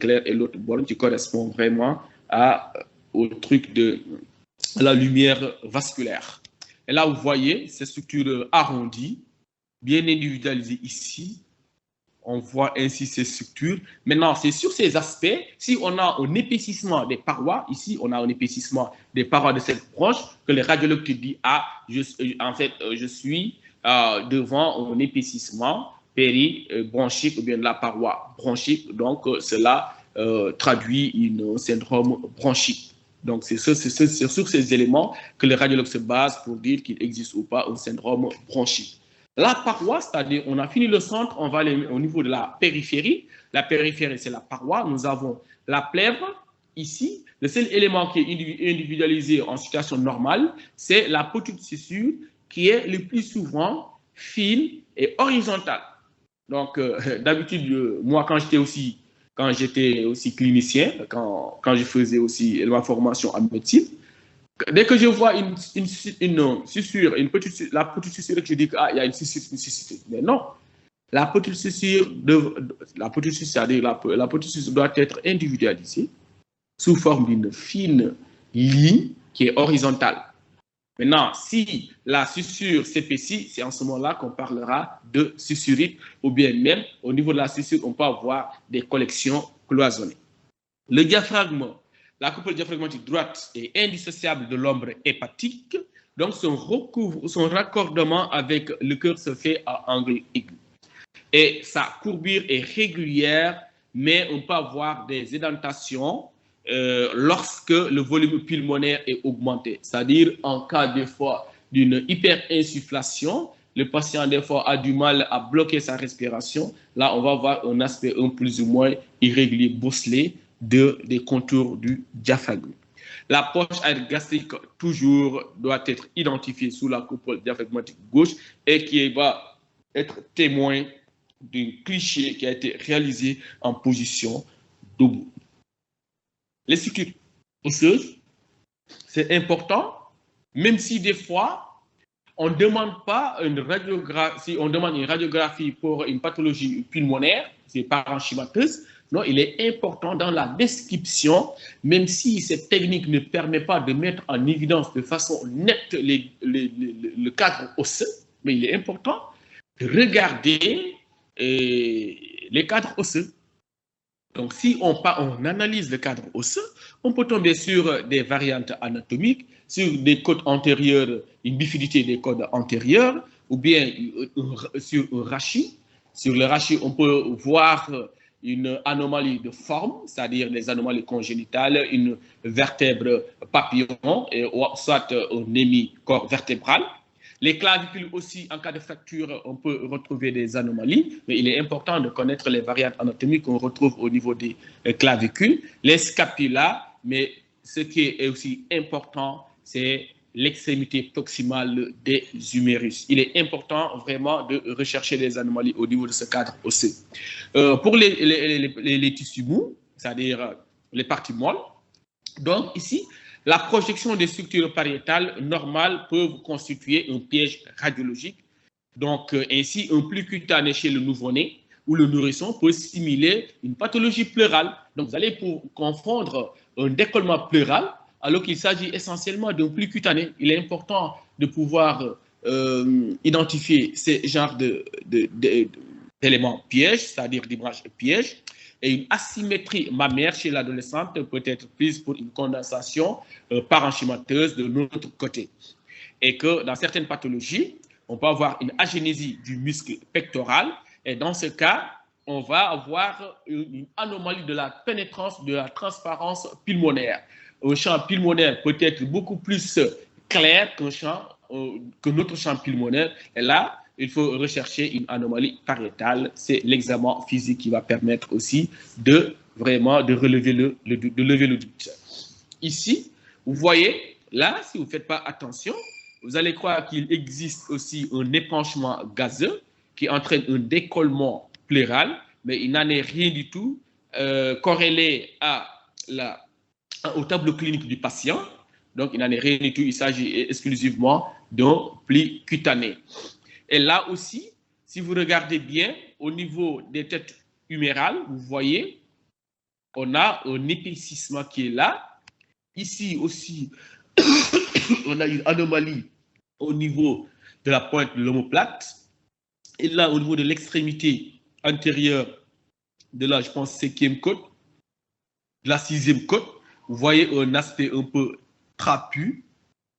claire et l'autre borne qui correspond vraiment au truc de la lumière vasculaire. Et là, vous voyez ces structures arrondies, bien individualisées ici. On voit ainsi ces structures. Maintenant, c'est sur ces aspects, si on a un épaississement des parois, ici, on a un épaississement des parois de cette branche, que le radiologue te dit, en fait, je suis devant un épaississement péribronchique ou bien de la paroi bronchique. Donc, cela traduit un syndrome bronchique. Donc, c'est sur ces éléments que le radiologue se base pour dire qu'il existe ou pas un syndrome bronchique. La paroi, c'est-à-dire, on a fini le centre, on va aller au niveau de la périphérie. La périphérie, c'est la paroi. Nous avons la plèvre, ici. Le seul élément qui est individualisé en situation normale, c'est la petite suture qui est le plus souvent fine et horizontale. Donc, d'habitude, moi, quand j'étais aussi clinicien, quand je faisais aussi ma formation en médecine, dès que je vois une suture, la petite suture, je dis qu'il y a une suture. Mais non, la petite suture, c'est-à-dire la petite suture doit être individualisée sous forme d'une fine ligne qui est horizontale. Maintenant, si la suture s'épaissit, c'est en ce moment-là qu'on parlera de susurite, ou bien même au niveau de la suture, on peut avoir des collections cloisonnées. Le diaphragme, la coupole diaphragmatique droite est indissociable de l'ombre hépatique, donc son raccordement avec le cœur se fait à angle aigu. Et sa courbure est régulière, mais on peut avoir des édentations lorsque le volume pulmonaire est augmenté. C'est-à-dire en cas des fois d'une hyperinsufflation, le patient des fois a du mal à bloquer sa respiration. Là, on va avoir un aspect plus ou moins irrégulier, bosselé des contours du diaphragme. La poche gastrique toujours doit être identifiée sous la coupole diaphragmatique gauche et qui va être témoin d'un cliché qui a été réalisé en position debout. Les structures osseuses, c'est important, même si des fois, on ne demande pas une radiographie, on demande une radiographie pour une pathologie pulmonaire, c'est parenchymateuse. Non, il est important dans la description, même si cette technique ne permet pas de mettre en évidence de façon nette le cadre osseux, mais il est important de regarder les cadres osseux. Donc, si on analyse le cadre osseux, on peut tomber sur des variantes anatomiques, sur des côtes antérieures, une bifidité des côtes antérieures, ou bien sur un rachis. Sur le rachis, on peut voir une anomalie de forme, c'est-à-dire les anomalies congénitales, une vertèbre papillon, soit un hémicorps vertébral. Les clavicules aussi, en cas de fracture, on peut retrouver des anomalies, mais il est important de connaître les variantes anatomiques qu'on retrouve au niveau des clavicules. Les scapulas, mais ce qui est aussi important, c'est l'extrémité proximale des humérus. Il est important vraiment de rechercher les anomalies au niveau de ce cadre osseux. Pour les tissus mous, c'est-à-dire les parties molles, donc ici, la projection des structures pariétales normales peuvent constituer un piège radiologique. Donc, ainsi, un pli cutané chez le nouveau-né ou le nourrisson peut simuler une pathologie pleurale. Donc, vous allez confondre un décollement pleural alors qu'il s'agit essentiellement d'un pli cutané. Il est important de pouvoir identifier ces genres d'éléments pièges, c'est-à-dire d'images pièges. Et une asymétrie mammaire chez l'adolescente peut être prise pour une condensation parenchymateuse de l'autre côté. Et que dans certaines pathologies, on peut avoir une agénésie du muscle pectoral. Et dans ce cas, on va avoir une anomalie de la pénétrance, de la transparence pulmonaire. Un champ pulmonaire peut être beaucoup plus clair que notre champ pulmonaire. Et là, il faut rechercher une anomalie pariétale. C'est l'examen physique qui va permettre aussi de relever le doute. Ici, vous voyez, là, si vous ne faites pas attention, vous allez croire qu'il existe aussi un épanchement gazeux qui entraîne un décollement pleural, mais il n'en est rien du tout corrélé au tableau clinique du patient. Donc, il n'en est rien du tout. Il s'agit exclusivement d'un pli cutané. Et là aussi, si vous regardez bien, au niveau des têtes humérales, vous voyez on a un épaississement qui est là. Ici aussi, on a une anomalie au niveau de la pointe de l'omoplate. Et là, au niveau de l'extrémité antérieure de la, je pense, 5e côte, de la 6e côte, vous voyez un aspect un peu trapu,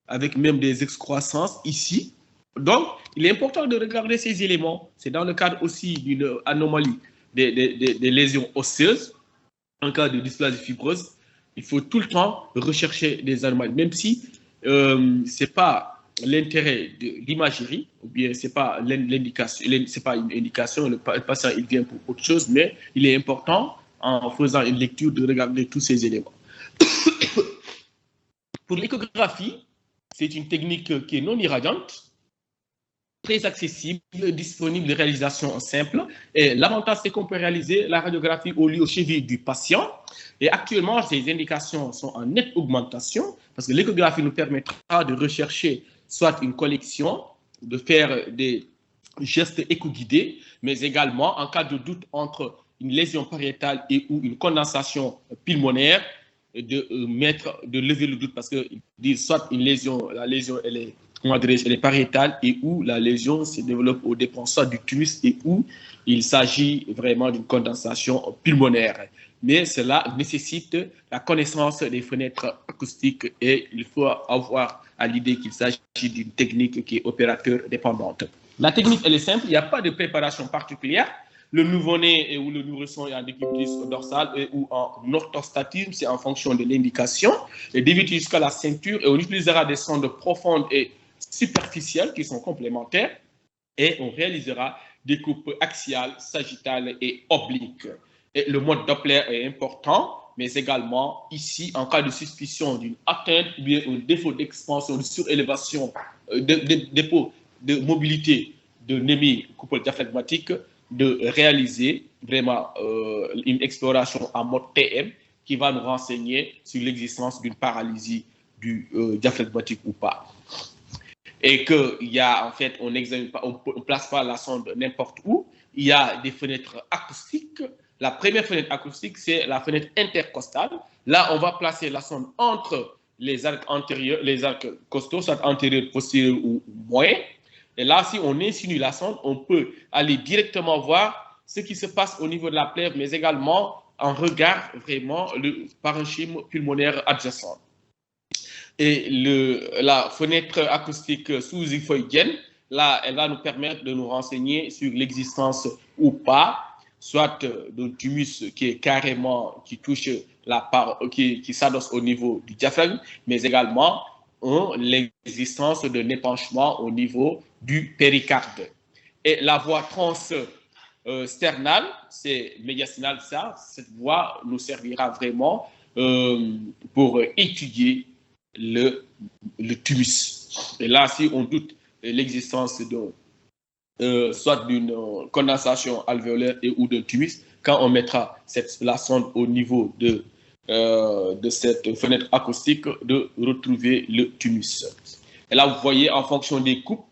avec même des excroissances ici. Donc, il est important de regarder ces éléments. C'est dans le cadre aussi d'une anomalie des lésions osseuses. En cas de dysplasie fibreuse, il faut tout le temps rechercher des anomalies, même si ce n'est pas l'intérêt de l'imagerie, ou bien ce n'est pas l'indication, c'est pas une indication, le patient il vient pour autre chose, mais il est important, en faisant une lecture, de regarder tous ces éléments. Pour l'échographie, c'est une technique qui est non irradiante, très accessible, disponible de réalisation simple. Et l'avantage, c'est qu'on peut réaliser la radiographie au lieu, au chevilles du patient. Et actuellement, ces indications sont en nette augmentation parce que l'échographie nous permettra de rechercher soit une collection, de faire des gestes écho-guidés, mais également, en cas de doute entre une lésion pariétale et ou une condensation pulmonaire, de lever le doute parce que soit une lésion, la lésion, elle est pariétale et où la lésion se développe au dépend soit du tumus et où il s'agit vraiment d'une condensation pulmonaire. Mais cela nécessite la connaissance des fenêtres acoustiques et il faut avoir à l'idée qu'il s'agit d'une technique qui est opérateur dépendante. La technique, elle est simple, il n'y a pas de préparation particulière. Le nouveau-né ou le nourrisson est en décubitus dorsal ou en orthostatisme, c'est en fonction de l'indication. Et d'éviter jusqu'à la ceinture, et on utilisera des sondes profondes et superficielles qui sont complémentaires, et on réalisera des coupes axiales, sagittales et obliques. Et le mode Doppler est important, mais également ici, en cas de suspicion d'une atteinte ou bien un défaut d'expansion, de surélévation, défaut de mobilité de némi-coupole diaphragmatique, de réaliser vraiment une exploration en mode TM qui va nous renseigner sur l'existence d'une paralysie du diaphragmatique ou pas. Et qu'il y a, en fait, on ne place pas la sonde n'importe où. Il y a des fenêtres acoustiques. La première fenêtre acoustique, c'est la fenêtre intercostale. Là, on va placer la sonde entre les arcs antérieurs, les arcs costaux, soit antérieurs, postérieurs ou moyens. Et là, si on insinue la sonde, on peut aller directement voir ce qui se passe au niveau de la plèvre, mais également en regard vraiment le parenchyme pulmonaire adjacent. Et la fenêtre acoustique sous-xiphoïdienne, là, elle va nous permettre de nous renseigner sur l'existence ou pas, soit d'un tumus qui est carrément, qui touche la part, qui s'adosse au niveau du diaphragme, mais également l'existence d'un épanchement au niveau du péricarde. Et la voie transsternale, c'est médiastinale, ça, cette voie nous servira vraiment pour étudier le tumus. Et là, si on doute de l'existence soit d'une condensation alvéolaire et ou d'un tumus, quand on mettra la sonde au niveau de cette fenêtre acoustique, de retrouver le tumus. Et là, vous voyez, en fonction des coupes,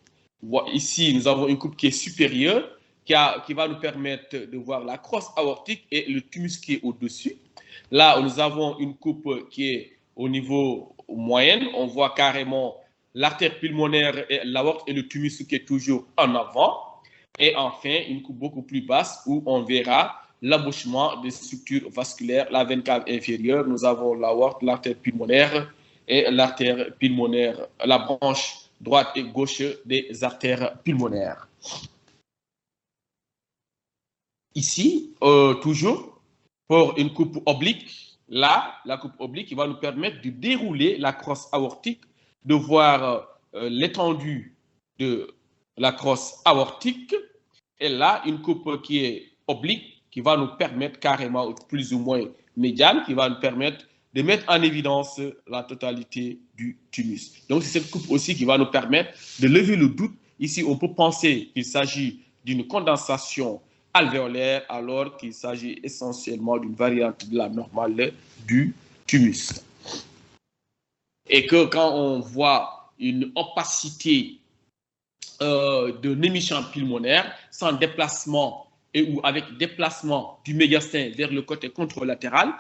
ici, nous avons une coupe qui est supérieure, qui va nous permettre de voir la crosse aortique et le tumus qui est au-dessus. Là, nous avons une coupe qui est au niveau moyenne. On voit carrément l'artère pulmonaire, et l'aorte et le tumus qui est toujours en avant. Et enfin, une coupe beaucoup plus basse où on verra l'abouchement des structures vasculaires, la veine cave inférieure. Nous avons l'aorte, l'artère pulmonaire et l'artère pulmonaire, la branche droite et gauche des artères pulmonaires. Ici, toujours, pour une coupe oblique, là, la coupe oblique qui va nous permettre de dérouler la crosse aortique, de voir l'étendue de la crosse aortique. Et là, une coupe qui est oblique, qui va nous permettre carrément, plus ou moins médiane, qui va nous permettre de mettre en évidence la totalité du tumus. Donc, c'est cette coupe aussi qui va nous permettre de lever le doute. Ici, on peut penser qu'il s'agit d'une condensation alvéolaire alors qu'il s'agit essentiellement d'une variante de la normale du tumus. Et que quand on voit une opacité de l'émission pulmonaire sans déplacement et ou avec déplacement du médiastin vers le côté contralatéral,